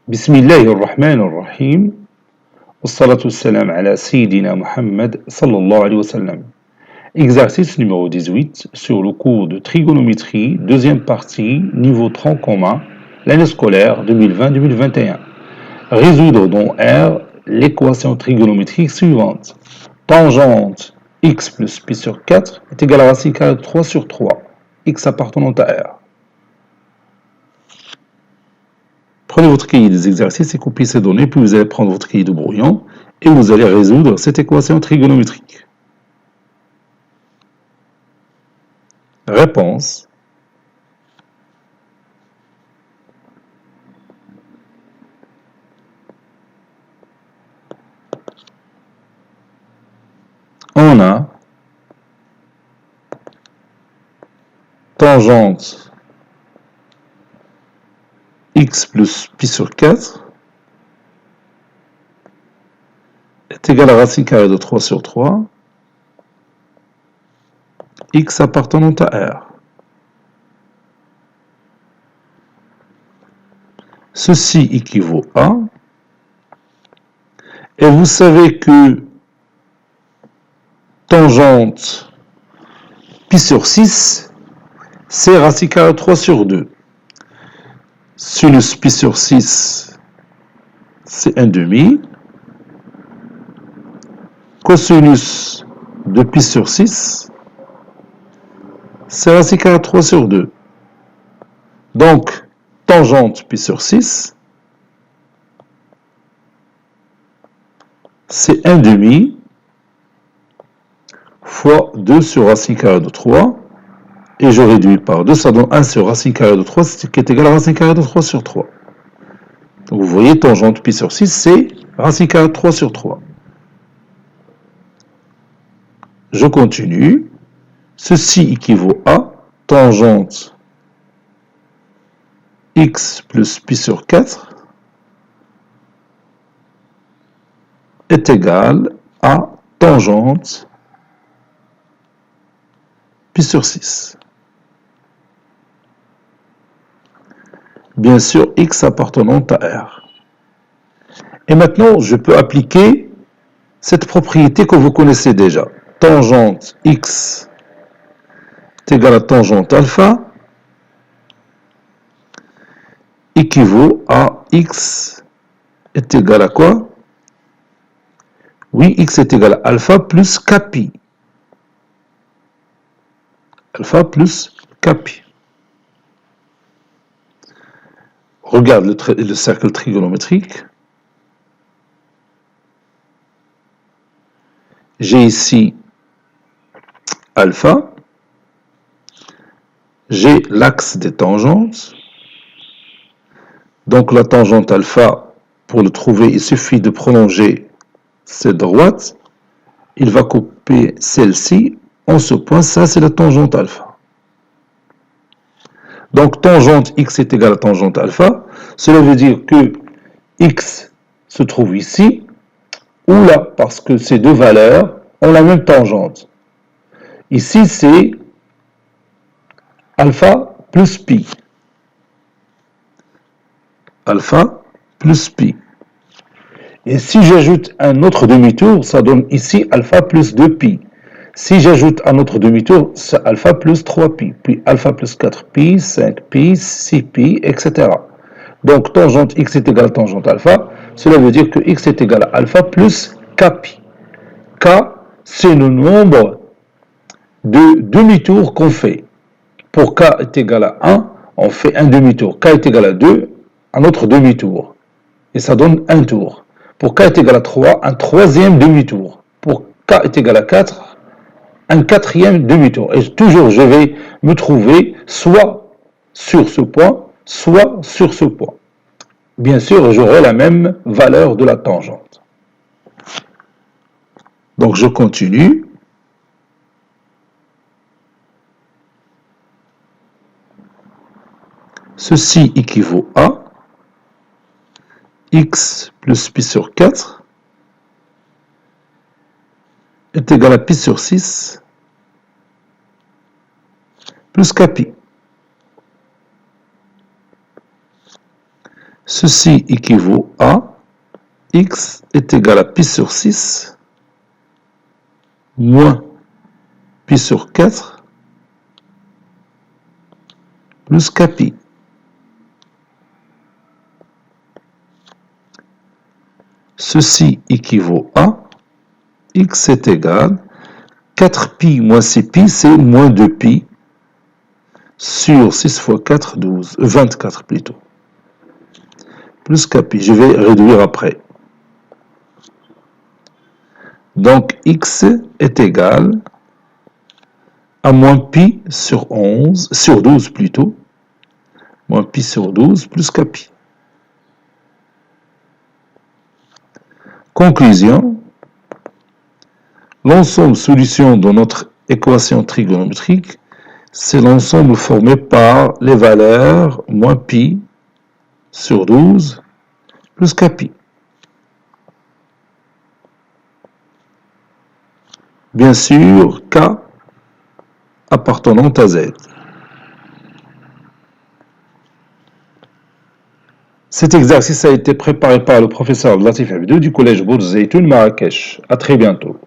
بسم الله الرحمن الرحيم والصلاة والسلام على سيدنا Muhammad sallallahu alayhi wa sallam. Exercice numéro 18 sur le cours de trigonométrie, deuxième partie, niveau tronc commun, l'année scolaire 2020-2021. Résoudre dans R l'équation trigonométrique suivante. Tangente x plus pi sur 4 est égale à racine carrée de 3 sur 3, x appartenant à R. Prenez votre cahier des exercices et copiez ces données, puis vous allez prendre votre cahier de brouillon et vous allez résoudre cette équation trigonométrique. Réponse. On a tangente x plus pi sur 4 est égal à racine carrée de 3 sur 3, x appartenant à R. Ceci équivaut à, et vous savez que tangente pi sur 6, c'est racine carrée de 3 sur 2. Sinus pi sur 6, c'est 1 demi. Cosinus de pi sur 6, c'est racine carrée de 3 sur 2. Donc, tangente pi sur 6, c'est 1 demi fois 2 sur racine carrée de 3. Et je réduis par 2, ça donne 1 sur racine carrée de 3, ce qui est égal à racine carrée de 3 sur 3. Donc vous voyez, tangente pi sur 6, c'est racine carrée de 3 sur 3. Je continue. Ceci équivaut à tangente x plus pi sur 4 est égal à tangente pi sur 6. Bien sûr, x appartenant à R. Et maintenant, je peux appliquer cette propriété que vous connaissez déjà. Tangente x est égal à tangente alpha équivaut à x est égal à quoi? Oui, x est égal à alpha plus kpi. Alpha plus kpi. Regarde le cercle trigonométrique. J'ai ici alpha. J'ai l'axe des tangentes. Donc la tangente alpha, pour le trouver, il suffit de prolonger cette droite. Il va couper celle-ci en ce point. Ça, c'est la tangente alpha. Donc tangente x est égal à tangente alpha. Cela veut dire que x se trouve ici ou là, parce que ces deux valeurs ont la même tangente. Ici, c'est alpha plus pi. Alpha plus pi. Et si j'ajoute un autre demi-tour, ça donne ici alpha plus 2pi. Si j'ajoute un autre demi-tour, c'est alpha plus 3pi, puis alpha plus 4pi, 5pi, 6pi, etc. Donc, tangente x est égal à tangente alpha. Cela veut dire que x est égal à alpha plus kpi. K, c'est le nombre de demi-tours qu'on fait. Pour k est égal à 1, on fait un demi-tour. K est égal à 2, un autre demi-tour. Et ça donne un tour. Pour k est égal à 3, un troisième demi-tour. Pour k est égal à 4, un quatrième demi-tour. Et toujours, je vais me trouver soit sur ce point, soit sur ce point. Bien sûr, j'aurai la même valeur de la tangente. Donc, je continue. Ceci équivaut à x plus pi sur 4 est égal à pi sur 6 plus kpi. Ceci équivaut à x est égal à pi sur 6 moins pi sur 4 plus kpi. Ceci équivaut à x est égal 4pi moins 6pi, c'est moins 2pi sur 6 fois 4, 12, 24 plutôt. Plus kpi, je vais réduire après. Donc x est égal à moins pi sur 11, sur 12 plutôt, moins pi sur 12 plus kpi. Conclusion, l'ensemble solution de notre équation trigonométrique, c'est l'ensemble formé par les valeurs moins pi sur 12 plus kpi. Bien sûr, k appartenant à z. Cet exercice a été préparé par le professeur Latif Abdou du collège Bourz Zeytoun Marrakech. À très bientôt.